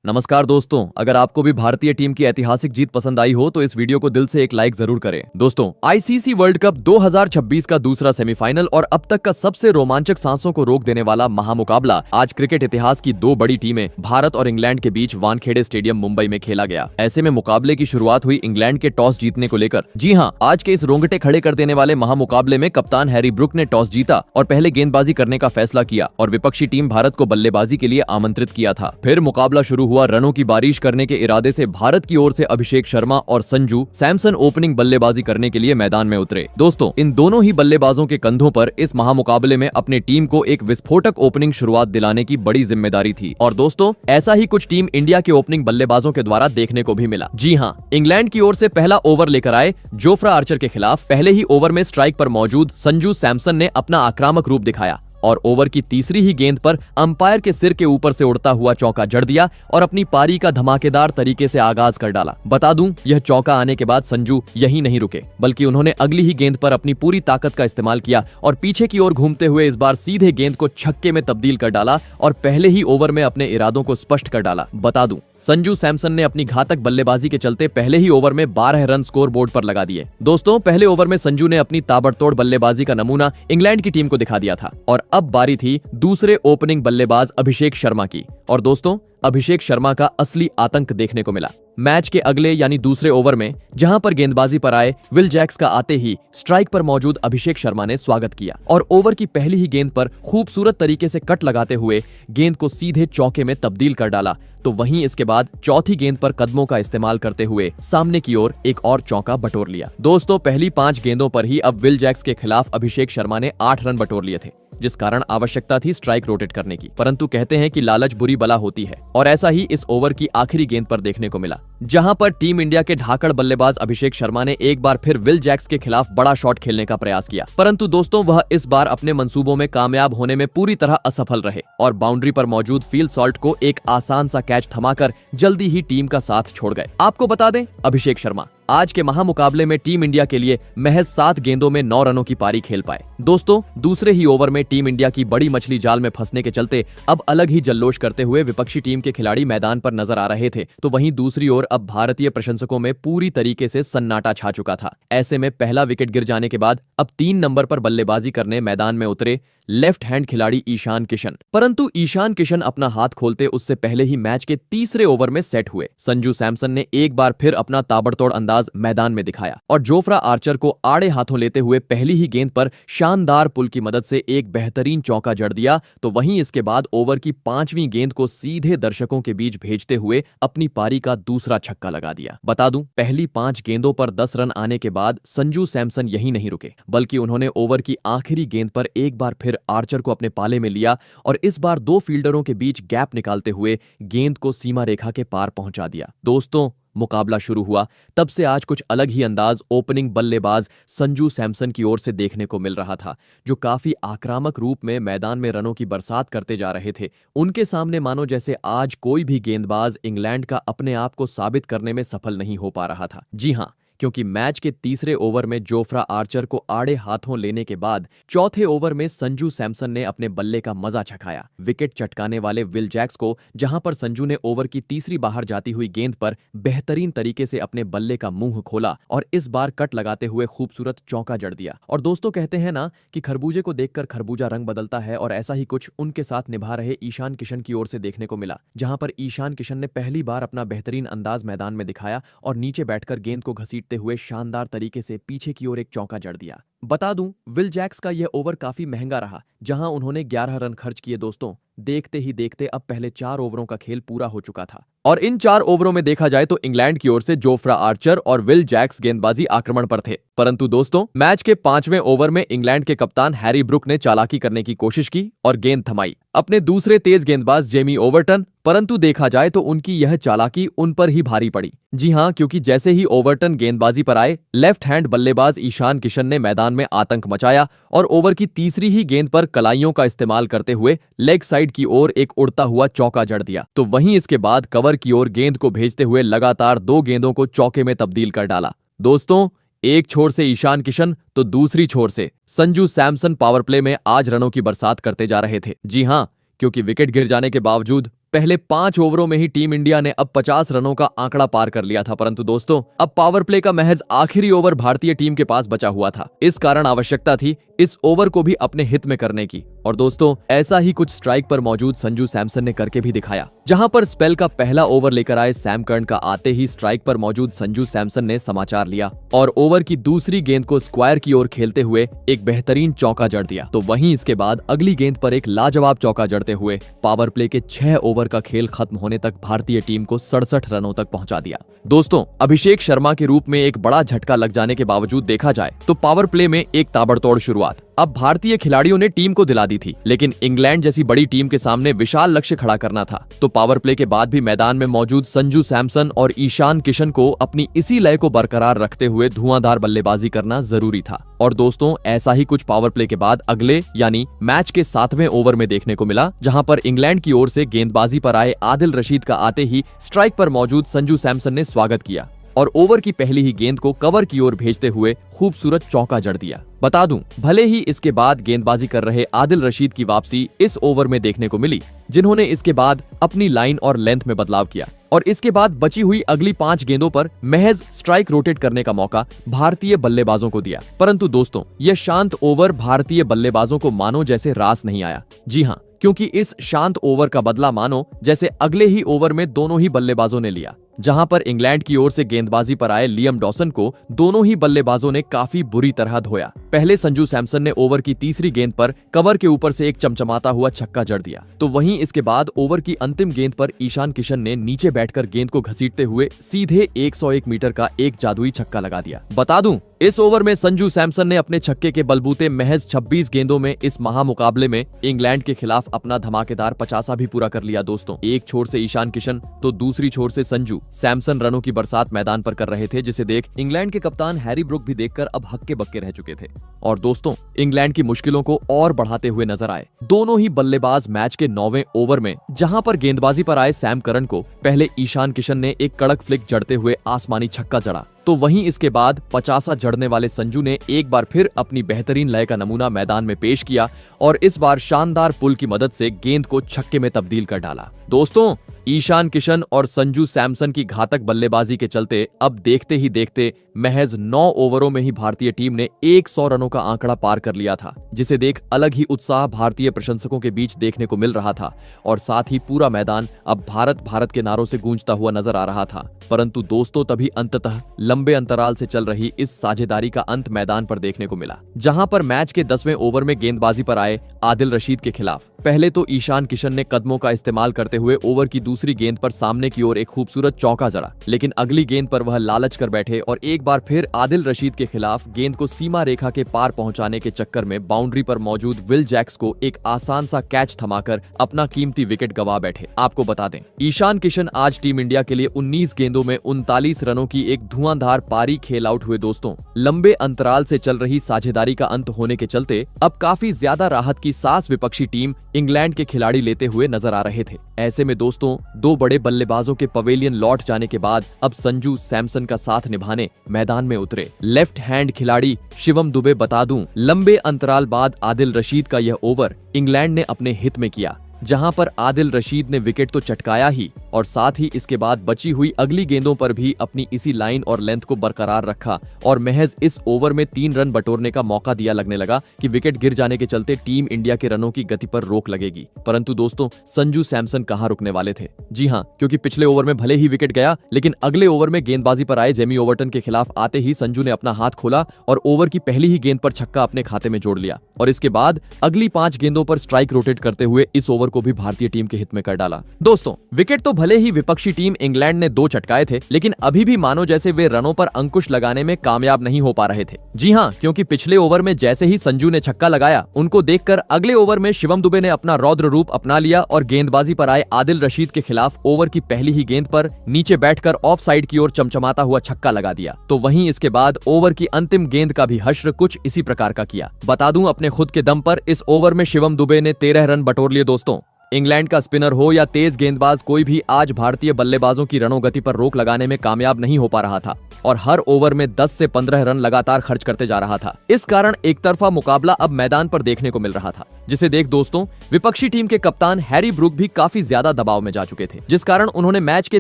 नमस्कार दोस्तों, अगर आपको भी भारतीय टीम की ऐतिहासिक जीत पसंद आई हो तो इस वीडियो को दिल से एक लाइक जरूर करें। दोस्तों, आईसीसी वर्ल्ड कप 2026 का दूसरा सेमीफाइनल और अब तक का सबसे रोमांचक सांसों को रोक देने वाला महामुकाबला आज क्रिकेट इतिहास की दो बड़ी टीमें भारत और इंग्लैंड के बीच वानखेड़े स्टेडियम मुंबई में खेला गया। ऐसे में मुकाबले की शुरुआत हुई इंग्लैंड के टॉस जीतने को लेकर। जी हाँ, आज के इस रोंगटे खड़े कर देने वाले महामुकाबले में कप्तान हैरी ब्रुक ने टॉस जीता और पहले गेंदबाजी करने का फैसला किया और विपक्षी टीम भारत को बल्लेबाजी के लिए आमंत्रित किया था। फिर मुकाबला शुरू हुआ। रनों की बारिश करने के इरादे से भारत की ओर से अभिषेक शर्मा और संजू सैमसन ओपनिंग बल्लेबाजी करने के लिए मैदान में उतरे। दोस्तों, इन दोनों ही बल्लेबाजों के कंधों पर इस महामुकाबले में अपनी टीम को एक विस्फोटक ओपनिंग शुरुआत दिलाने की बड़ी जिम्मेदारी थी। और दोस्तों, ऐसा ही कुछ टीम इंडिया के ओपनिंग बल्लेबाजों के द्वारा देखने को भी मिला। जी हाँ, इंग्लैंड की ओर से पहला ओवर लेकर आए जोफ्रा आर्चर के खिलाफ पहले ही ओवर में स्ट्राइक पर मौजूद संजू सैमसन ने अपना आक्रामक रूप दिखाया और ओवर की तीसरी ही गेंद पर अंपायर के सिर के ऊपर से उड़ता हुआ चौका जड़ दिया और अपनी पारी का धमाकेदार तरीके से आगाज कर डाला। बता दूं, यह चौका आने के बाद संजू यहीं नहीं रुके, बल्कि उन्होंने अगली ही गेंद पर अपनी पूरी ताकत का इस्तेमाल किया और पीछे की ओर घूमते हुए इस बार सीधे गेंद को छक्के में तब्दील कर डाला और पहले ही ओवर में अपने इरादों को स्पष्ट कर डाला। बता दूं, संजू सैमसन ने अपनी घातक बल्लेबाजी के चलते पहले ही ओवर में 12 रन स्कोर बोर्ड पर लगा दिए। दोस्तों, पहले ओवर में संजू ने अपनी ताबड़तोड़ बल्लेबाजी का नमूना इंग्लैंड की टीम को दिखा दिया था और अब बारी थी दूसरे ओपनिंग बल्लेबाज अभिषेक शर्मा की। और दोस्तों, अभिषेक शर्मा का असली आतंक देखने को मिला। मैच के अगले यानी दूसरे ओवर में जहां पर गेंदबाजी पर आए विल जैक्स का आते ही स्ट्राइक पर मौजूद अभिषेक शर्मा ने स्वागत किया और ओवर की पहली ही गेंद पर खूबसूरत तरीके से कट लगाते हुए गेंद को सीधे चौके में तब्दील कर डाला। तो वहीं इसके बाद चौथी गेंद पर कदमों का इस्तेमाल करते हुए सामने की ओर एक और चौका बटोर लिया। दोस्तों, पहली 5 गेंदों पर ही अब विल जैक्स के खिलाफ अभिषेक शर्मा ने 8 रन बटोर लिए थे, जिस कारण आवश्यकता थी स्ट्राइक रोटेट करने की। परंतु कहते हैं कि लालच बुरी बला होती है और ऐसा ही इस ओवर की आखिरी गेंद पर देखने को मिला, जहां पर टीम इंडिया के धाकड़ बल्लेबाज अभिषेक शर्मा ने एक बार फिर विल जैक्स के खिलाफ बड़ा शॉट खेलने का प्रयास किया। परंतु दोस्तों, वह इस बार अपने मंसूबों में कामयाब होने में पूरी तरह असफल रहे और बाउंड्री पर मौजूद फील्ड सॉल्ट को एक आसान सा कैच थमाकर जल्दी ही टीम का साथ छोड़ गए। आपको बता दें, अभिषेक शर्मा आज के महामुकाबले में टीम इंडिया के लिए महज 7 गेंदों में 9 रनों की पारी खेल पाए। दोस्तों, दूसरे ही ओवर में टीम इंडिया की बड़ी मछली जाल में फंसने के चलते अब अलग ही जल्लोष करते हुए विपक्षी टीम के खिलाड़ी मैदान पर नजर आ रहे थे। तो वहीं दूसरी ओर अब भारतीय प्रशंसकों में पूरी तरीके से सन्नाटा छा चुका था। ऐसे में पहला विकेट गिर जाने के बाद अब 3 नंबर पर बल्लेबाजी करने मैदान में उतरे लेफ्ट हैंड खिलाड़ी ईशान किशन। परंतु ईशान किशन अपना हाथ खोलते उससे पहले ही मैच के तीसरे ओवर में सेट हुए। संजू सैमसन ने एक बार फिर अपना ताबड़तोड़ अंदाज मैदान में दिखाया और जोफ्रा आर्चर को आड़े हाथों लेते हुए पहली ही गेंद पर शानदार पुल की मदद से एक बेहतरीन चौका जड़ दिया। तो वहीं इसके बाद ओवर की 5वीं गेंद को सीधे दर्शकों के बीच भेजते हुए अपनी पारी का दूसरा छक्का लगा दिया। बता दूं, पहली 5 गेंदों पर 10 रन आने के बाद संजू सैमसन यहीं नहीं रुके, बल्कि उन्होंने ओवर की आखिरी गेंद पर एक बार फिर आर्चर को अपने पाले में लिया और इस बार 2 फील्डरों के बीच गैप निकालते हुए गेंद को सीमा रेखा के पार पहुंचा दिया। दोस्तों, मुकाबला शुरू हुआ तब से आज कुछ अलग ही अंदाज ओपनिंग बल्लेबाज संजू सैमसन की ओर से देखने को मिल रहा था, जो काफी आक्रामक रूप में मैदान में रनों की बरसात करते जा रहे थे। उनके सामने मानो जैसे आज कोई भी गेंदबाज इंग्लैंड का अपने आप को साबित करने में सफल नहीं हो पा रहा था। जी हां, क्योंकि मैच के तीसरे ओवर में जोफ्रा आर्चर को आड़े हाथों लेने के बाद चौथे ओवर में संजू सैमसन ने अपने बल्ले का मजा चखाया। विकेट चटकाने वाले विल जैक्स को जहां पर संजू ने ओवर की तीसरी बाहर जाती हुई गेंद पर बेहतरीन तरीके से अपने बल्ले का मुंह खोला और इस बार कट लगाते हुए खूबसूरत चौका जड़ दिया। और दोस्तों, कहते हैं ना कि खरबूजे को देखकर खरबूजा रंग बदलता है, और ऐसा ही कुछ उनके साथ निभा रहे ईशान किशन की ओर से देखने को मिला, जहां पर ईशान किशन ने पहली बार अपना बेहतरीन अंदाज मैदान में दिखाया और नीचे बैठकर गेंद को घसीटते हुए शानदार तरीके से पीछे की ओर एक चौका जड़ दिया। बता दूं, विल जैक्स का यह ओवर काफी महंगा रहा, जहां उन्होंने 11 रन खर्च किए। दोस्तों, देखते ही देखते अब पहले 4 ओवरों का खेल पूरा हो चुका था और इन 4 ओवरों में देखा जाए तो इंग्लैंड की ओर से जोफ्रा आर्चर और विल जैक्स गेंदबाजी आक्रमण पर थे। परंतु दोस्तों, मैच के 5वें ओवर में इंग्लैंड के कप्तान हैरी ब्रुक ने चालाकी करने की कोशिश की और गेंद थमाई अपने दूसरे तेज गेंदबाज जेमी ओवर्टन। परंतु देखा जाए तो उनकी यह चालाकी उन पर ही भारी पड़ी। जी हां, क्योंकि जैसे ही ओवर्टन गेंदबाजी पर आए, लेफ्ट हैंड बल्लेबाज ईशान किशन ने मैदान में आतंक मचाया और ओवर की तीसरी ही गेंद पर कलाइयों का इस्तेमाल करते हुए लेग साइड की ओर एक उड़ता हुआ चौका जड़ दिया। तो वहीं इसके बाद कवर की ओर गेंद को भेजते हुए लगातार 2 गेंदों को चौके में तब्दील कर डाला। दोस्तों, एक छोर से ईशान किशन तो दूसरी छोर से संजू सैमसन पावर प्ले में आज रनों की बरसात करते जा रहे थे। जी हां, क्योंकि विकेट गिर जाने के बावजूद पहले 5 ओवरों में ही टीम इंडिया ने अब 50 रनों का आंकड़ा पार कर लिया था, परंतु दोस्तों अब पावर प्ले का महज आखिरी ओवर भारतीय टीम के पास बचा हुआ था। इस कारण आवश्यकता थी इस ओवर को भी अपने हित में करने की। और दोस्तों ऐसा ही कुछ स्ट्राइक पर मौजूद संजू सैमसन ने करके भी दिखाया, जहां पर स्पेल का पहला ओवर लेकर आए सैम कर्न का आते ही स्ट्राइक पर मौजूद संजू सैमसन ने समाचार लिया और ओवर की दूसरी गेंद को स्क्वायर की ओर खेलते हुए एक बेहतरीन चौका जड़ दिया। तो वहीं इसके बाद अगली गेंद पर एक लाजवाब चौका जड़ते हुए पावर प्ले के 6 ओवर का खेल खत्म होने तक भारतीय टीम को 67 रनों तक पहुंचा दिया। दोस्तों अभिषेक शर्मा के रूप में एक बड़ा झटका लग जाने के बावजूद देखा जाए तो पावर प्ले में एक ताबड़तोड़ शुरुआत अब भारतीय खिलाड़ियों ने टीम को दिला दी थी, लेकिन इंग्लैंड जैसी बड़ी टीम के सामने विशाल लक्ष्य खड़ा करना था। तो पावर प्ले के बाद भी मैदान में मौजूद संजू सैमसन और ईशान किशन को अपनी इसी लय को बरकरार रखते हुए धुआंधार बल्लेबाजी करना जरूरी था। और दोस्तों ऐसा ही कुछ पावर प्ले के बाद अगले यानी मैच के 7वें ओवर में देखने को मिला, जहां पर इंग्लैंड की ओर से गेंदबाजी पर आए आदिल रशीद का आते ही स्ट्राइक पर मौजूद संजू सैमसन ने स्वागत किया और ओवर की पहली ही गेंद को कवर की ओर भेजते हुए खूबसूरत चौका जड़ दिया। बता दूं, भले ही इसके बाद गेंदबाजी कर रहे आदिल रशीद की वापसी इस ओवर में देखने को मिली, जिन्होंने इसके बाद अपनी लाइन और लेंथ में बदलाव किया और इसके बाद बची हुई अगली 5 गेंदों पर महज स्ट्राइक रोटेट करने का मौका भारतीय बल्लेबाजों को दिया। परंतु दोस्तों यह शांत ओवर भारतीय बल्लेबाजों को मानो जैसे रास नहीं आया। जी हाँ, क्योंकि इस शांत ओवर का बदला मानो जैसे अगले ही ओवर में दोनों ही बल्लेबाजों ने लिया, जहां पर इंग्लैंड की ओर से गेंदबाजी पर आए लियम डॉसन को दोनों ही बल्लेबाजों ने काफी बुरी तरह धोया। पहले संजू सैमसन ने ओवर की तीसरी गेंद पर कवर के ऊपर से एक चमचमाता हुआ छक्का जड़ दिया, तो वहीं इसके बाद ओवर की अंतिम गेंद पर ईशान किशन ने नीचे बैठकर गेंद को घसीटते हुए सीधे 101 मीटर का एक जादुई छक्का लगा दिया। बता दूं, इस ओवर में संजू सैमसन ने अपने छक्के के बलबूते महज 26 गेंदों में इस महामुकाबले में इंग्लैंड के खिलाफ अपना धमाकेदार 50 भी पूरा कर लिया। दोस्तों एक छोर से ईशान किशन तो दूसरी छोर से संजू सैमसन रनों की बरसात मैदान पर कर रहे थे, जिसे देख इंग्लैंड के कप्तान हैरी ब्रूक भी देखकर अब हक्के बक्के रह चुके थे। और दोस्तों इंग्लैंड की मुश्किलों को और बढ़ाते हुए नजर आए दोनों ही बल्लेबाज मैच के 9वें ओवर में, जहां पर गेंदबाजी पर आए सैम करन को पहले ईशान किशन ने एक कड़क फ्लिक जड़ते हुए आसमानी छक्का जड़ा, तो वहीं इसके बाद 50 जड़ने वाले संजू ने एक बार फिर अपनी बेहतरीन लय का नमूना मैदान में पेश किया और इस बार शानदार पुल की मदद से गेंद को छक्के में तब्दील कर डाला। दोस्तों ईशान किशन और संजू सैमसन की घातक बल्लेबाजी के चलते अब देखते ही देखते महज 9 ओवरों में ही भारतीय टीम ने 100 रनों का आंकड़ा पार कर लिया था, जिसे देख अलग ही उत्साह भारतीय प्रशंसकों के बीच देखने को मिल रहा था और साथ ही पूरा मैदान अब भारत भारत के नारों से गूंजता हुआ नजर आ रहा था। परंतु दोस्तों तभी अंततः लंबे अंतराल से चल रही इस साझेदारी का अंत मैदान पर देखने को मिला, जहां पर मैच के 10वें ओवर में गेंदबाजी पर आए आदिल रशीद के खिलाफ पहले तो ईशान किशन ने कदमों का इस्तेमाल करते हुए ओवर की दूसरी गेंद पर सामने की ओर एक खूबसूरत चौका जड़ा, लेकिन अगली गेंद पर वह लालच कर बैठे और एक बार फिर आदिल रशीद के खिलाफ गेंद को सीमा रेखा के पार पहुंचाने के चक्कर में बाउंड्री पर मौजूद विल जैक्स को एक आसान सा कैच थमाकर अपना कीमती विकेट गंवा बैठे। आपको बता दें, ईशान किशन आज टीम इंडिया के लिए 19 गेंदों में 39 रनों की एक धुआंधार पारी खेल आउट हुए। दोस्तों लंबे अंतराल से चल रही साझेदारी का अंत होने के चलते अब काफी ज्यादा राहत की सांस विपक्षी टीम इंग्लैंड के खिलाड़ी लेते हुए नजर आ रहे थे। ऐसे में दोस्तों दो बड़े बल्लेबाजों के पवेलियन लौट जाने के बाद अब संजू सैमसन का साथ निभाने मैदान में उतरे लेफ्ट हैंड खिलाड़ी शिवम दुबे। बता दूं, लंबे अंतराल बाद आदिल रशीद का यह ओवर इंग्लैंड ने अपने हित में किया, जहां पर आदिल रशीद ने विकेट तो चटकाया ही और साथ ही इसके बाद बची हुई अगली गेंदों पर भी अपनी इसी लाइन और लेंथ को बरकरार रखा और महज इस ओवर में 3 रन बटोरने का मौका दिया। लगने लगा कि विकेट गिर जाने के चलते टीम इंडिया के रनों की गति पर रोक लगेगी, परंतु दोस्तों संजू सैमसन कहां रुकने वाले थे। जी हां, क्योंकि पिछले ओवर में भले ही विकेट गया, लेकिन अगले ओवर में गेंदबाजी पर आए जेमी ओवर्टन के खिलाफ आते ही संजू ने अपना हाथ खोला और ओवर की पहली ही गेंद पर छक्का अपने खाते में जोड़ लिया और इसके बाद अगली 5 गेंदों पर स्ट्राइक रोटेट करते हुए इस ओवर को भी भारतीय टीम के हित में कर डाला। दोस्तों विकेट तो भले ही विपक्षी टीम इंग्लैंड ने 2 चटकाए थे, लेकिन अभी भी मानो जैसे वे रनों पर अंकुश लगाने में कामयाब नहीं हो पा रहे थे। जी हां, क्योंकि पिछले ओवर में जैसे ही संजू ने छक्का लगाया, उनको देखकर अगले ओवर में शिवम दुबे ने अपना रौद्र रूप अपना लिया और गेंदबाजी पर आए आदिल रशीद के खिलाफ ओवर की पहली ही गेंद पर नीचे बैठकर ऑफ साइड की ओर चमचमाता हुआ छक्का लगा दिया। तो वहीं इसके बाद ओवर की अंतिम गेंद का भी हश्र कुछ इसी प्रकार का किया। बता दूं, अपने खुद के दम पर इस ओवर में शिवम दुबे ने 13 रन बटोर लिए। दोस्तों इंग्लैंड का स्पिनर हो या तेज गेंदबाज, कोई भी आज भारतीय बल्लेबाजों की रनों गति पर रोक लगाने में कामयाब नहीं हो पा रहा था और हर ओवर में 10 से 15 रन लगातार खर्च करते जा रहा था। इस कारण एक तरफा मुकाबला अब मैदान पर देखने को मिल रहा था। जिसे देख दोस्तों विपक्षी टीम के कप्तान हैरी ब्रूक भी काफी ज्यादा दबाव में जा चुके थे, जिस कारण उन्होंने मैच के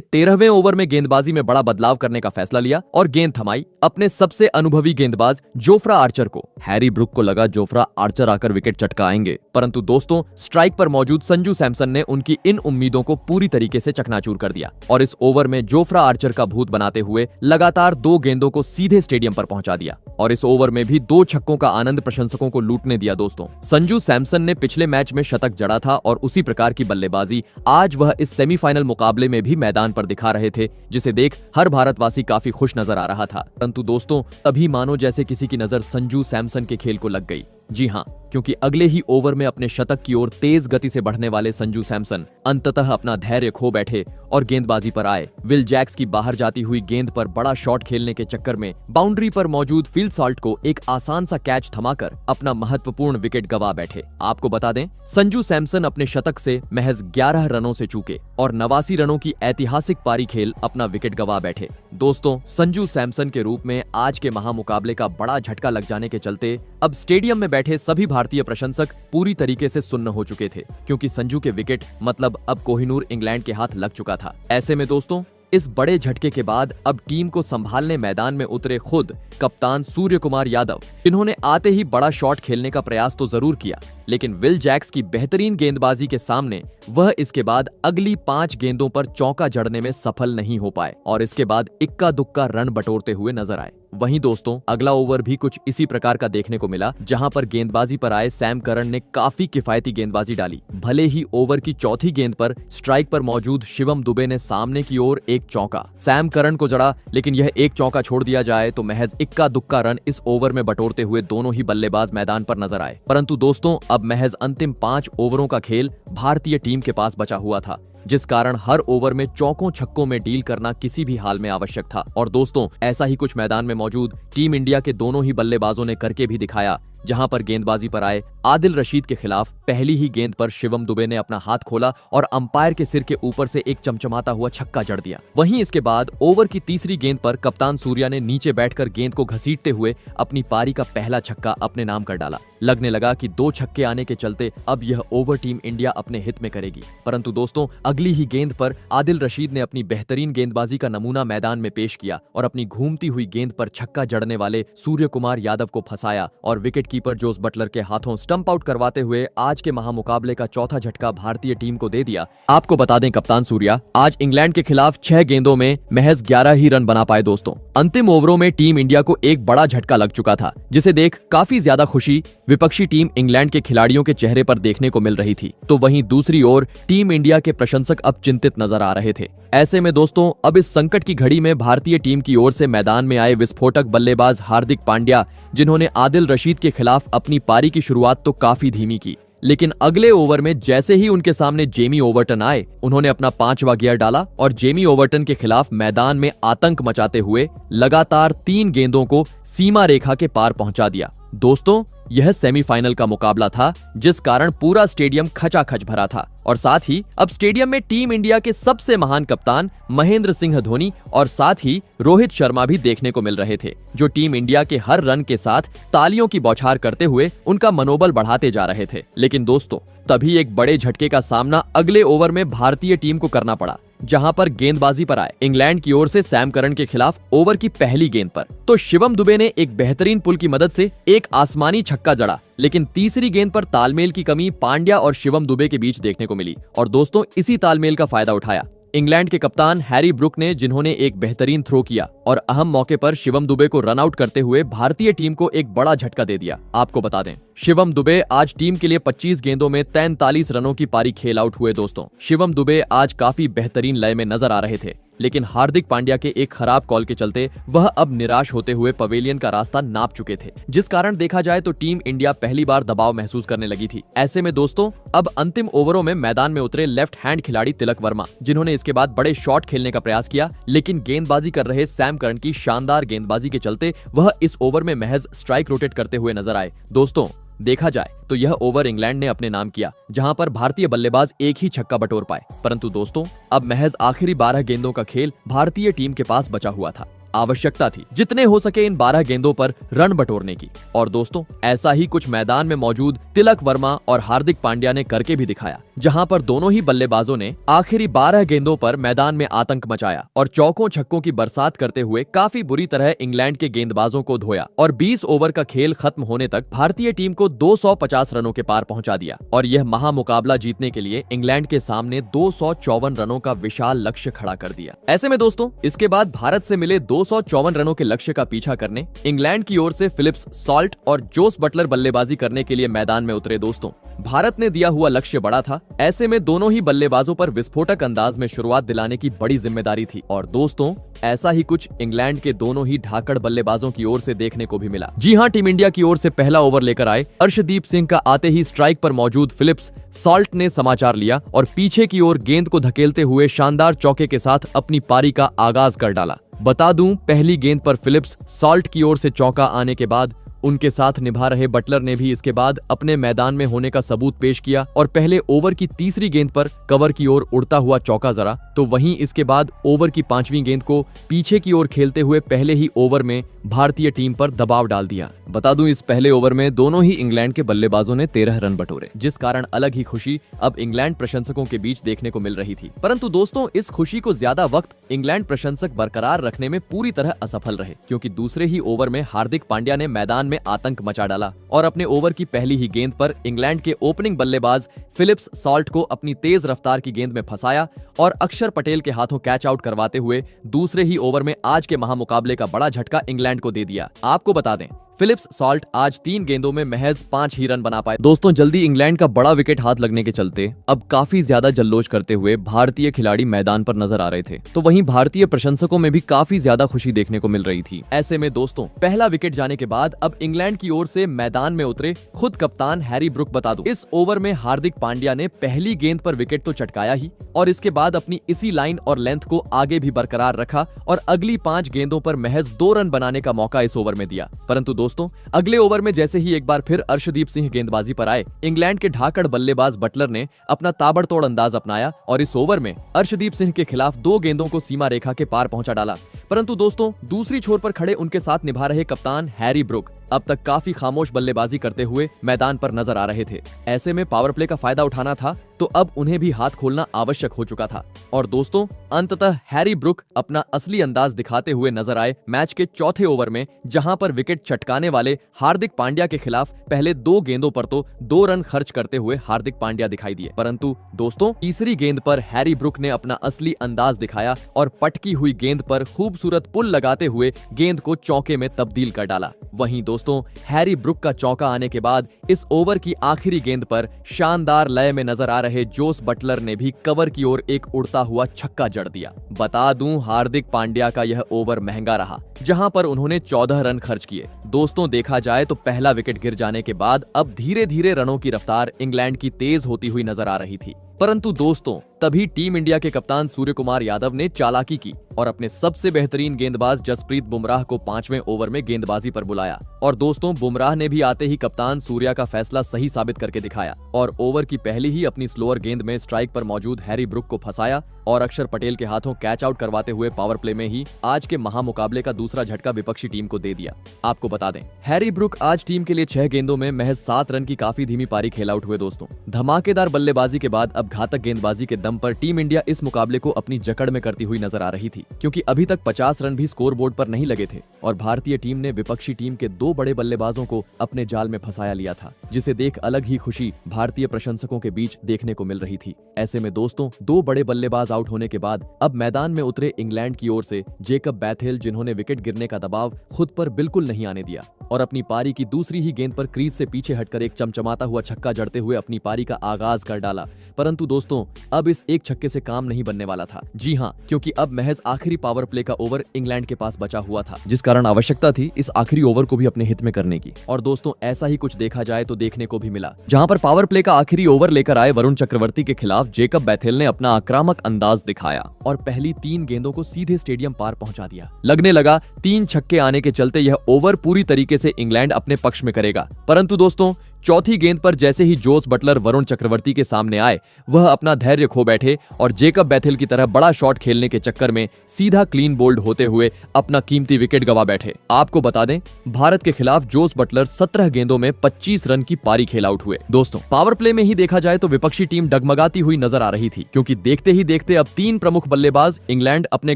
13वें ओवर में गेंदबाजी में बड़ा बदलाव करने का फैसला लिया और गेंद थमाई अपने सबसे अनुभवी गेंदबाज जोफ्रा आर्चर को। हैरी ब्रूक को लगा जोफ्रा आर्चर आकर विकेट चटकाएंगे, परंतु दोस्तों स्ट्राइक पर मौजूद संजू सैमसन ने उनकी इन उम्मीदों को पूरी तरीके से चकनाचूर कर दिया और इस ओवर में जोफ्रा आर्चर का भूत बनाते हुए लगातार 2 गेंदों को सीधे स्टेडियम पर पहुंचा दिया और इस ओवर में भी 2 छक्कों का आनंद प्रशंसकों को लूटने दिया। दोस्तों संजू सैमसन ने पिछले मैच में शतक जड़ा था और उसी प्रकार की बल्लेबाजी आज वह इस सेमीफाइनल मुकाबले में भी मैदान पर दिखा रहे थे, जिसे देख हर भारतवासी काफी खुश नजर आ रहा था। परंतु दोस्तों तभी मानो जैसे किसी की नजर संजू सैमसन के खेल को लग गई। जी हां, क्योंकि अगले ही ओवर में अपने शतक की ओर तेज गति से बढ़ने वाले संजू सैमसन अंततः अपना धैर्य खो बैठे और गेंदबाजी पर आए। विल जैक्स की बाहर जाती हुई गेंद पर बड़ा शॉट खेलने के चक्कर में बाउंड्री पर मौजूद फील्ड सॉल्ट को एक आसान सा कैच थमाकर अपना महत्वपूर्ण विकेट गवा बैठे। आपको बता दें संजू सैमसन अपने शतक से महज 11 रनों से चूके और 89 रनों की ऐतिहासिक पारी खेल अपना विकेट गवा बैठे। दोस्तों संजू सैमसन के रूप में आज के महामुकाबले का बड़ा झटका लग जाने के चलते अब स्टेडियम में बैठे सभी भारतीय प्रशंसक पूरी तरीके से सुन्न हो चुके थे, क्योंकि संजू के विकेट मतलब अब कोहिनूर इंग्लैंड के हाथ लग चुका था। ऐसे में दोस्तों इस बड़े झटके के बाद अब टीम को संभालने मैदान में उतरे खुद कप्तान सूर्य कुमार यादव, जिन्होंने आते ही बड़ा शॉट खेलने का प्रयास तो जरूर किया, लेकिन विल जैक्स की बेहतरीन गेंदबाजी के सामने वह इसके बाद अगली 5 गेंदों पर चौका जड़ने में सफल नहीं हो पाए और इसके बाद इक्का दुक्का रन बटोरते हुए नजर आए। वहीं दोस्तों अगला ओवर भी कुछ इसी प्रकार का देखने को मिला, जहां पर गेंदबाजी पर आए सैम करन ने काफी किफायती गेंदबाजी डाली। भले ही ओवर की चौथी गेंद पर स्ट्राइक पर मौजूद शिवम दुबे ने सामने की ओर एक चौका सैम करन को जड़ा, लेकिन यह एक चौका छोड़ दिया जाए तो महज इक्का दुक्का रन इस ओवर में बटोरते हुए दोनों ही बल्लेबाज मैदान पर नजर आए। परंतु दोस्तों अब महज अंतिम 5 ओवरों का खेल भारतीय टीम के पास बचा हुआ था, जिस कारण हर ओवर में चौकों छक्कों में डील करना किसी भी हाल में आवश्यक था। और दोस्तों ऐसा ही कुछ मैदान में मौजूद टीम इंडिया के दोनों ही बल्लेबाजों ने करके भी दिखाया, जहां पर गेंदबाजी पर आए आदिल रशीद के खिलाफ पहली ही गेंद पर शिवम दुबे ने अपना हाथ खोला और अंपायर के सिर के ऊपर से एक चमचमाता हुआ छक्का जड़ दिया। वहीं इसके बाद ओवर की तीसरी गेंद पर कप्तान सूर्या ने नीचे बैठकर गेंद को घसीटते हुए अपनी पारी का पहला छक्का अपने नाम कर डाला। लगने लगा कि 2 छक्के आने के चलते अब यह ओवर टीम इंडिया अपने हित में करेगी, परंतु दोस्तों अगली ही गेंद पर आदिल रशीद ने अपनी बेहतरीन गेंदबाजी का नमूना मैदान में पेश किया और अपनी घूमती हुई गेंद पर छक्का जड़ने वाले सूर्य कुमार यादव को फंसाया और विकेट कीपर जोस बटलर के हाथों स्टंप आउट करवाते हुए आज के महामुकाबले का चौथा झटका भारतीय टीम को दे दिया। आपको बता दें कप्तान सूर्या आज इंग्लैंड के खिलाफ 6 गेंदों में महज 11 ही रन बना पाए। दोस्तों अंतिम ओवरों में टीम इंडिया को एक बड़ा झटका लग चुका था, जिसे देख काफी ज्यादा खुशी विपक्षी टीम इंग्लैंड के खिलाड़ियों के चेहरे पर देखने को मिल रही थी, तो वहीं दूसरी ओर टीम इंडिया के प्रशंसक अब चिंतित नजर आ रहे थे। ऐसे में दोस्तों अब इस संकट की घड़ी में भारतीय टीम की ओर से मैदान में आए विस्फोटक बल्लेबाज हार्दिक पांड्या, जिन्होंने आदिल रशीद के खिलाफ अपनी पारी की शुरुआत तो काफी धीमी की, लेकिन अगले ओवर में जैसे ही उनके सामने जेमी ओवर्टन आए, उन्होंने अपना 5वां गियर डाला और जेमी ओवर्टन के खिलाफ मैदान में आतंक मचाते हुए लगातार 3 गेंदों को सीमा रेखा के पार पहुंचा दिया। दोस्तों यह सेमीफाइनल का मुकाबला था, जिस कारण पूरा स्टेडियम खचाखच भरा था और साथ ही अब स्टेडियम में टीम इंडिया के सबसे महान कप्तान महेंद्र सिंह धोनी और साथ ही रोहित शर्मा भी देखने को मिल रहे थे, जो टीम इंडिया के हर रन के साथ तालियों की बौछार करते हुए उनका मनोबल बढ़ाते जा रहे थे। लेकिन दोस्तों तभी एक बड़े झटके का सामना अगले ओवर में भारतीय टीम को करना पड़ा, जहां पर गेंदबाजी पर आए इंग्लैंड की ओर से सैम करन के खिलाफ ओवर की पहली गेंद पर तो शिवम दुबे ने एक बेहतरीन पुल की मदद से एक आसमानी छक्का जड़ा, लेकिन तीसरी गेंद पर तालमेल की कमी पांड्या और शिवम दुबे के बीच देखने को मिली और दोस्तों इसी तालमेल का फायदा उठाया इंग्लैंड के कप्तान हैरी ब्रूक ने, जिन्होंने एक बेहतरीन थ्रो किया और अहम मौके पर शिवम दुबे को रन आउट करते हुए भारतीय टीम को एक बड़ा झटका दे दिया। आपको बता दें शिवम दुबे आज टीम के लिए 25 गेंदों में 43 रनों की पारी खेल आउट हुए। दोस्तों शिवम दुबे आज काफी बेहतरीन लय में नजर आ रहे थे, लेकिन हार्दिक पांड्या के एक खराब कॉल के चलते वह अब निराश होते हुए पवेलियन का रास्ता नाप चुके थे, जिस कारण देखा जाए तो टीम इंडिया पहली बार दबाव महसूस करने लगी थी। ऐसे में दोस्तों अब अंतिम ओवरों में मैदान में उतरे लेफ्ट हैंड खिलाड़ी तिलक वर्मा, जिन्होंने इसके बाद बड़े शॉट खेलने का प्रयास किया, लेकिन गेंदबाजी कर रहे सैम करन की शानदार गेंदबाजी के चलते वह इस ओवर में महज स्ट्राइक रोटेट करते हुए नजर आए। दोस्तों देखा जाए तो यह ओवर इंग्लैंड ने अपने नाम किया, जहां पर भारतीय बल्लेबाज एक ही छक्का बटोर पाए, परंतु दोस्तों अब महज आखिरी 12 गेंदों का खेल भारतीय टीम के पास बचा हुआ था। आवश्यकता थी जितने हो सके इन 12 गेंदों पर रन बटोरने की। और दोस्तों ऐसा ही कुछ मैदान में मौजूद तिलक वर्मा और हार्दिक पांड्या ने करके भी दिखाया, जहां पर दोनों ही बल्लेबाजों ने आखिरी 12 गेंदों पर मैदान में आतंक मचाया और चौकों छक्कों की बरसात करते हुए काफी बुरी तरह इंग्लैंड के गेंदबाजों को धोया और 20 ओवर का खेल खत्म होने तक भारतीय टीम को 250 रनों के पार पहुंचा दिया और यह महामुकाबला जीतने के लिए इंग्लैंड के सामने 254 रनों का विशाल लक्ष्य खड़ा कर दिया। ऐसे में दोस्तों इसके बाद भारत से मिले 254 रनों के लक्ष्य का पीछा करने इंग्लैंड की ओर से फिलिप्स सॉल्ट और जोस बटलर बल्लेबाजी करने के लिए मैदान में उतरे। दोस्तों भारत ने दिया हुआ लक्ष्य बड़ा था, ऐसे में दोनों ही बल्लेबाजों पर विस्फोटक अंदाज में शुरुआत दिलाने की बड़ी जिम्मेदारी थी। और दोस्तों ऐसा ही कुछ इंग्लैंड के दोनों ही ढाकड़ बल्लेबाजों की ओर से देखने को भी मिला। जी हां, टीम इंडिया की ओर से पहला ओवर लेकर आए अर्शदीप सिंह का आते ही स्ट्राइक पर मौजूद फिलिप्स सॉल्ट ने समाचार लिया और पीछे की ओर गेंद को धकेलते हुए शानदार चौके के साथ अपनी पारी का आगाज कर डाला। बता दूं, पहली गेंद पर फिलिप्स सॉल्ट की ओर से चौका आने के बाद उनके साथ निभा रहे बटलर ने भी इसके बाद अपने मैदान में होने का सबूत पेश किया और पहले ओवर की तीसरी गेंद पर कवर की ओर उड़ता हुआ चौका जरा, तो वहीं इसके बाद ओवर की 5वीं गेंद को पीछे की ओर खेलते हुए पहले ही ओवर में भारतीय टीम पर दबाव डाल दिया। बता दूं, इस पहले ओवर में दोनों ही इंग्लैंड के बल्लेबाजों ने 13 रन बटोरे, जिस कारण अलग ही खुशी अब इंग्लैंड प्रशंसकों के बीच देखने को मिल रही थी। परंतु दोस्तों इस खुशी को ज्यादा वक्त इंग्लैंड प्रशंसक बरकरार रखने में पूरी तरह असफल रहे, क्योंकि दूसरे ही ओवर में हार्दिक पांड्या ने मैदान में आतंक मचा डाला और अपने ओवर की पहली ही गेंद पर इंग्लैंड के ओपनिंग बल्लेबाज फिलिप्स सॉल्ट को अपनी तेज रफ्तार की गेंद में फंसाया और अक्षर पटेल के हाथों कैच आउट करवाते हुए दूसरे ही ओवर में आज के महामुकाबले का बड़ा झटका इंग्लैंड को दे दिया। आपको बता दें, फिलिप्स सॉल्ट आज 3 गेंदों में महज 5 ही रन बना पाए। दोस्तों जल्दी इंग्लैंड का बड़ा विकेट हाथ लगने के चलते अब काफी ज्यादा जल्लोष करते हुए भारतीय खिलाड़ी मैदान पर नजर आ रहे थे, तो वहीं भारतीय प्रशंसकों में भी काफी ज्यादा खुशी देखने को मिल रही थी। ऐसे में दोस्तों पहला विकेट जाने के बाद अब इंग्लैंड की ओर से मैदान में उतरे खुद कप्तान हैरी ब्रुक। बता दूं, इस ओवर में हार्दिक पांड्या ने पहली गेंद पर विकेट तो चटकाया ही और इसके बाद अपनी इसी लाइन और लेंथ को आगे भी बरकरार रखा और अगली 5 गेंदों पर महज 2 रन बनाने का मौका इस ओवर में दिया। परंतु दोस्तों अगले ओवर में जैसे ही एक बार फिर अर्शदीप सिंह गेंदबाजी पर आए, इंग्लैंड के ढाकड़ बल्लेबाज बटलर ने अपना ताबड़तोड़ अंदाज अपनाया और इस ओवर में अर्शदीप सिंह के खिलाफ 2 गेंदों को सीमा रेखा के पार पहुंचा डाला। परंतु दोस्तों दूसरी छोर पर खड़े उनके साथ निभा रहे कप्तान हैरी ब्रुक अब तक काफी खामोश बल्लेबाजी करते हुए मैदान पर नजर आ रहे थे। ऐसे में पावर प्ले का फायदा उठाना था तो अब उन्हें भी हाथ खोलना आवश्यक हो चुका था। और दोस्तों अंततः हैरी ब्रुक अपना असली अंदाज दिखाते हुए नजर आए मैच के चौथे ओवर में, जहां पर विकेट चटकाने वाले हार्दिक पांड्या के खिलाफ पहले 2 गेंदों पर तो 2 रन खर्च करते हुए हार्दिक पांड्या दिखाई दिए। परंतु दोस्तों तीसरी गेंद पर हैरी ब्रुक ने अपना असली अंदाज दिखाया और पटकी हुई गेंद पर खूबसूरत पुल लगाते हुए गेंद को चौके में तब्दील कर डाला। वहीं दोस्तों हैरी ब्रुक का चौका आने के बाद इस ओवर की आखिरी गेंद पर शानदार लय में नजर आ रहे जोस बटलर ने भी कवर की ओर एक उड़ता हुआ छक्का जड़ दिया। बता दूं हार्दिक पांड्या का यह ओवर महंगा रहा, जहां पर उन्होंने 14 रन खर्च किए। दोस्तों देखा जाए तो पहला विकेट गिर जाने के बाद अब धीरे धीरे रनों की रफ्तार इंग्लैंड की तेज होती हुई नजर आ रही थी। परंतु दोस्तों तभी टीम इंडिया के कप्तान सूर्य कुमार यादव ने चालाकी की और अपने सबसे बेहतरीन गेंदबाज जसप्रीत बुमराह को 5वें ओवर में गेंदबाजी पर बुलाया। और दोस्तों बुमराह ने भी आते ही कप्तान सूर्या का फैसला सही साबित करके दिखाया और ओवर की पहली ही अपनी स्लोअर गेंद में स्ट्राइक पर मौजूद हैरी ब्रुक को फंसाया और अक्षर पटेल के हाथों कैच आउट करवाते हुए पावर प्ले में ही आज के महामुकाबले का दूसरा झटका विपक्षी टीम को दे दिया। आपको बता दें हैरी ब्रुक आज टीम के लिए 6 गेंदों में महज 7 रन की काफी धीमी पारी खेल आउट हुए। दोस्तों धमाकेदार बल्लेबाजी के बाद अब घातक गेंदबाजी के दम पर टीम इंडिया इस मुकाबले को अपनी जकड़ में करती हुई नजर आ रही थी, क्योंकि अभी तक 50 रन भी स्कोर बोर्ड पर नहीं लगे थे और भारतीय टीम ने विपक्षी टीम के 2 बड़े बल्लेबाजों को अपने जाल में फंसाया लिया था, जिसे देख अलग ही खुशी भारतीय प्रशंसकों के बीच देखने को मिल रही थी। ऐसे में दोस्तों 2 बड़े बल्लेबाज आउट होने के बाद अब मैदान में उतरे इंग्लैंड की ओर से जेकब बैथेल, जिन्होंने विकेट गिरने का दबाव खुद पर बिल्कुल नहीं आने दिया और अपनी पारी की दूसरी ही गेंद पर क्रीज से पीछे हटकर एक चमचमाता हुआ छक्का जड़ते हुए अपनी पारी का आगाज कर डाला। परंतु दोस्तों अब इस एक छक्के से काम नहीं बनने वाला था। जी हां, क्योंकि अब महज आखिरी पावर प्ले का ओवर इंग्लैंड के पास बचा हुआ था, जिस कारण आवश्यकता थी इस आखिरी ओवर को भी अपने हित में करने की। और दोस्तों ऐसा ही कुछ देखा जाए तो देखने को भी मिला, जहां पर पावर प्ले का आखिरी ओवर लेकर आए वरुण चक्रवर्ती के खिलाफ जेकब बैथेल ने अपना आक्रामक अंदाज दिखाया और पहली 3 गेंदों को सीधे स्टेडियम पार पहुंचा दिया। लगने लगा 3 छक्के आने के चलते यह ओवर पूरी तरीके से इंग्लैंड अपने पक्ष में करेगा। परंतु दोस्तों चौथी गेंद पर जैसे ही जोस बटलर वरुण चक्रवर्ती के सामने आए, वह अपना धैर्य खो बैठे और जेकब बेथेल की तरह बड़ा शॉट खेलने के चक्कर में सीधा क्लीन बोल्ड होते हुए अपना कीमती विकेट गंवा बैठे। आपको बता दें, भारत के खिलाफ जोस बटलर 17 गेंदों में 25 रन की पारी खेल आउट हुए। दोस्तों, पावर प्ले में ही देखा जाए तो विपक्षी टीम डगमगाती हुई नजर आ रही थी, क्योंकि देखते ही देखते अब 3 प्रमुख बल्लेबाज इंग्लैंड अपने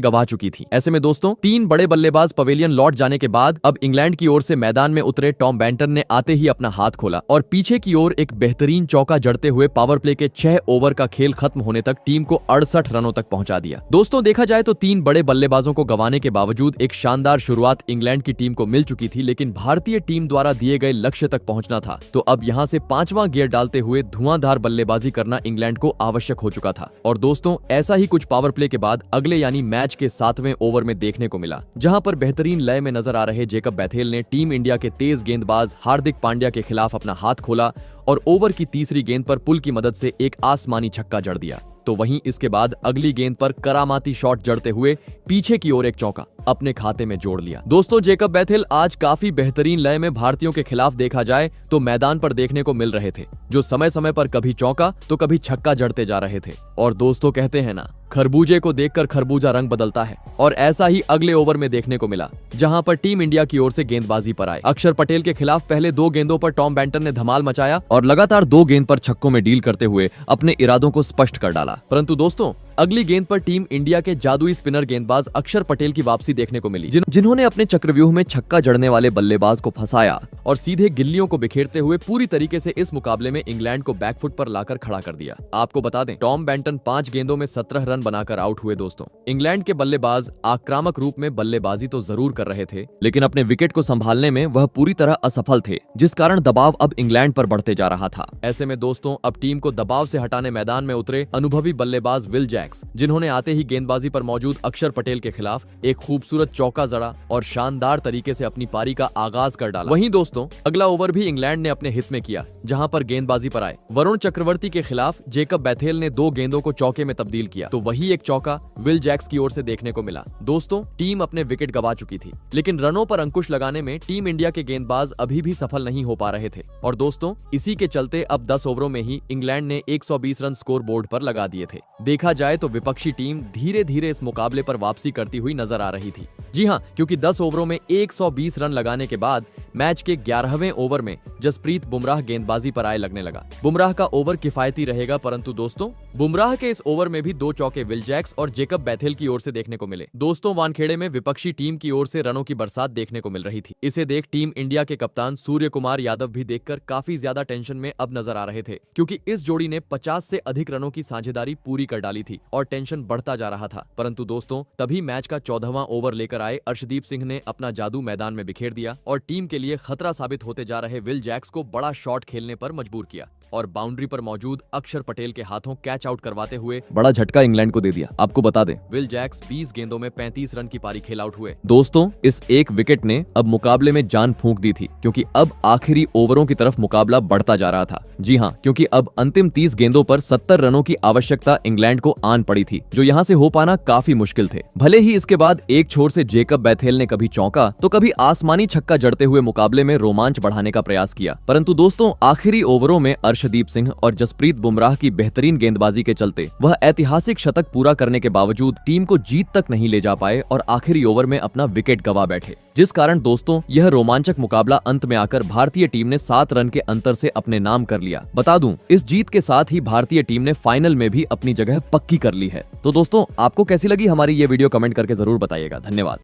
गंवा चुकी थी। ऐसे में दोस्तों, 3 बड़े बल्लेबाज पवेलियन लौट जाने के बाद अब इंग्लैंड की ओर से मैदान में उतरे टॉम बेंटन ने आते ही अपना हाथ खोला और पीछे की ओर एक बेहतरीन चौका जड़ते हुए पावर प्ले के 6 ओवर का खेल खत्म होने तक टीम को 68 रनों तक पहुंचा दिया। दोस्तों, देखा जाए तो 3 बड़े बल्लेबाजों को गंवाने के बावजूद एक शानदार शुरुआत इंग्लैंड की टीम को मिल चुकी थी, लेकिन भारतीय टीम द्वारा दिए गए लक्ष्य तक पहुंचना था, तो अब यहां से 5वां गियर डालते हुए धुआंधार बल्लेबाजी करना इंग्लैंड को आवश्यक हो चुका था। और दोस्तों, ऐसा ही कुछ पावर प्ले के बाद अगले यानी मैच के 7वें ओवर में देखने को मिला, जहां पर बेहतरीन लय में नजर आ रहे जेकब बेथेल ने टीम इंडिया के तेज गेंदबाज हार्दिक पांड्या के खिलाफ अपना हाथ खोला और ओवर की तीसरी गेंद पर पुल की मदद से एक आसमानी छक्का जड़ दिया। तो वहीं इसके बाद अगली गेंद पर करामाती शॉट जड़ते हुए पीछे की ओर एक चौका अपने खाते में जोड़ लिया। दोस्तों, जेकब बेथेल आज काफी बेहतरीन लय में भारतीयों के खिलाफ देखा जाए तो मैदान पर देखने को मिल रहे थे, जो समय समय पर कभी चौका तो कभी छक्का जड़ते जा रहे थे। और दोस्तों, कहते हैं ना, खरबूजे को देखकर खरबूजा रंग बदलता है, और ऐसा ही अगले ओवर में देखने को मिला, जहां पर टीम इंडिया की ओर से गेंदबाजी पर आए। अक्षर पटेल के खिलाफ पहले 2 गेंदों पर टॉम बेंटन ने धमाल मचाया और लगातार 2 गेंद पर छक्कों में डील करते हुए अपने इरादों को स्पष्ट कर डाला। परंतु दोस्तों, अगली गेंद पर टीम इंडिया के जादुई स्पिनर गेंदबाज अक्षर पटेल की वापसी देखने को मिली, जिन्होंने अपने चक्रव्यूह में छक्का जड़ने वाले बल्लेबाज को फंसाया और सीधे गिल्लियों को बिखेरते हुए पूरी तरीके से इस मुकाबले में इंग्लैंड को बैकफुट पर लाकर खड़ा कर दिया। आपको बता दें, टॉम बेंटन 5 गेंदों में 17 रन बनाकर आउट हुए। दोस्तों, इंग्लैंड के बल्लेबाज आक्रामक रूप में बल्लेबाजी तो जरूर कर रहे थे, लेकिन अपने विकेट को संभालने में वह पूरी तरह असफल थे, जिस कारण दबाव अब इंग्लैंड पर बढ़ते जा रहा था। ऐसे में दोस्तों, अब टीम को दबाव से हटाने मैदान में उतरे अनुभवी बल्लेबाज विल जैक्स, जिन्होंने आते ही गेंदबाजी पर मौजूद अक्षर पटेल के खिलाफ एक खूबसूरत चौका जड़ा और शानदार तरीके से अपनी पारी का आगाज कर डाला। वहीं दोस्तों, अगला ओवर भी इंग्लैंड ने अपने हित में किया, जहां पर गेंदबाजी पर आए वरुण चक्रवर्ती के खिलाफ जेकब बेथेल ने 2 गेंदों को चौके में तब्दील किया, तो वही एक चौका विल जैक्स की ओर से देखने को मिला। दोस्तों, टीम अपने विकेट गंवा चुकी थी, लेकिन रनों पर अंकुश लगाने में टीम इंडिया के गेंदबाज अभी भी सफल नहीं हो पा रहे थे। और दोस्तों, इसी के चलते अब 10 ओवरों में ही इंग्लैंड ने 120 रन स्कोर बोर्ड पर लगा दिए थे। देखा जाए तो विपक्षी टीम धीरे धीरे इस मुकाबले पर वापसी करती हुई नजर आ रही थी। जी हां, क्योंकि 10 ओवरों में 120 रन लगाने के बाद मैच के 11वें ओवर में जसप्रीत बुमराह गेंदबाजी पर आए लगने लगा। बुमराह का ओवर किफायती रहेगा, परंतु दोस्तों, बुमराह के इस ओवर में भी 2 चौके विल जैक्स और जेकब बेथेल की ओर से देखने को मिले। दोस्तों, वानखेड़े में विपक्षी टीम की ओर से रनों की बरसात देखने को मिल रही थी। इसे देख टीम इंडिया के कप्तान सूर्य कुमार यादव भी देखकर काफी ज्यादा टेंशन में अब नजर आ रहे थे, क्योंकि इस जोड़ी ने 50 से अधिक रनों की साझेदारी पूरी कर डाली थी और टेंशन बढ़ता जा रहा था। परंतु दोस्तों, तभी मैच का 14वां ओवर लेकर आए अर्शदीप सिंह ने अपना जादू मैदान में बिखेर दिया और टीम के लिए खतरा साबित होते जा रहे विल जैक्स को बड़ा शॉट खेलने पर मजबूर किया और बाउंड्री पर मौजूद अक्षर पटेल के हाथों कैच आउट करवाते हुए बड़ा झटका इंग्लैंड को दे दिया। आपको बता दें, विल जैक्स 20 गेंदों में 35 रन की पारी खेल आउट हुए। दोस्तों, इस एक विकेट ने अब मुकाबले में जान फूंक दी थी, क्योंकि अब आखिरी ओवरों की तरफ मुकाबला बढ़ता जा रहा था। जी हां, क्योंकि अब अंतिम 30 गेंदों पर 70 रनों की आवश्यकता इंग्लैंड को आन पड़ी थी, जो यहां से हो पाना काफी मुश्किल थे। भले ही इसके बाद एक छोर से जेकब बेथेल ने कभी चौका तो कभी आसमानी छक्का जड़ते हुए मुकाबले में रोमांच बढ़ाने का प्रयास किया, परंतु दोस्तों, आखिरी ओवरों में अर्शदीप सिंह और जसप्रीत बुमराह की बेहतरीन गेंदबाजी के चलते वह ऐतिहासिक शतक पूरा करने के बावजूद टीम को जीत तक नहीं ले जा पाए और आखिरी ओवर में अपना विकेट गंवा बैठे, जिस कारण दोस्तों, यह रोमांचक मुकाबला अंत में आकर भारतीय टीम ने 7 रन के अंतर से अपने नाम कर लिया। बता दूं, इस जीत के साथ ही भारतीय टीम ने फाइनल में भी अपनी जगह पक्की कर ली है। तो दोस्तों, आपको कैसी लगी हमारी ये वीडियो, कमेंट करके जरूर बताइएगा। धन्यवाद।